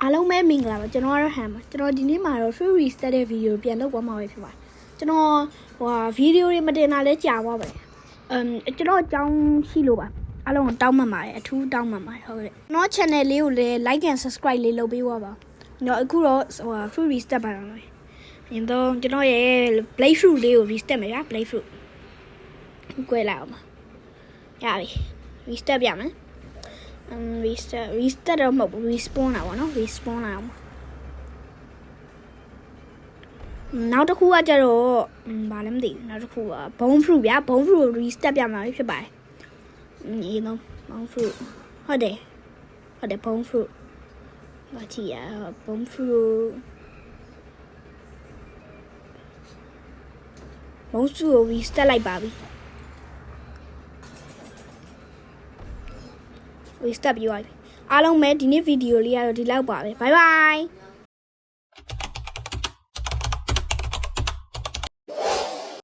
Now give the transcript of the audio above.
အားလုံးပဲမင်္ဂလာပါကျွန်တော်ကတော့ဟန်ပါကျွန်တော်ဒီနေ့မှာတော့ free reset တဲ့ video ပြန်လုပ်သွားမှာပဲဖြစ်ပါတယ်ကျွန်တော်ဗီဒီယိုတွေမတင်တာလဲကြာသွားပါတယ်ကျွန်တော်အကြောင်းရှိလို့ပါအားလုံးကိုတောင်းပန်ပါတယ်အထူးတောင်းပန်ပါတယ်ဟုတ်ကဲ့ကျွန်တော် channel လေးကိုလည်း like and subscribe လေးလုပ်ပေးပါပါကျွန်တော်အခုတော့free reset ပါတော့မယ်ရင်တော့ကျွန်တော်ရဲ့ blade fruit လေးကို reset မယ်ဗျာ blade fruit ကွဲလာအောင်ပါရပြီ reset ပြမယ်reset တော့မဟုတ်ဘူး respawn တာပေါ့နော် respawn လာအောင်နောက်တစ်ခုကကြတော့ဘာလဲမသိဘူးနောက်တစ်ခုက bone fruit ဗျာ bone fruit ကို reset ပြမှာဖြစ်ပါတယ်ဒီတော့ bone fruit ဟုတ်တယ် bone fruit ဘာကြည့်ရ bone fruit ကို reset လိုက်ပါပြီreset ပြီးသွားပြီအားလုံးပဲဒီနေ့ဗီဒီယိုလေးကတော့ဒီလောက်ပါပဲ bye bye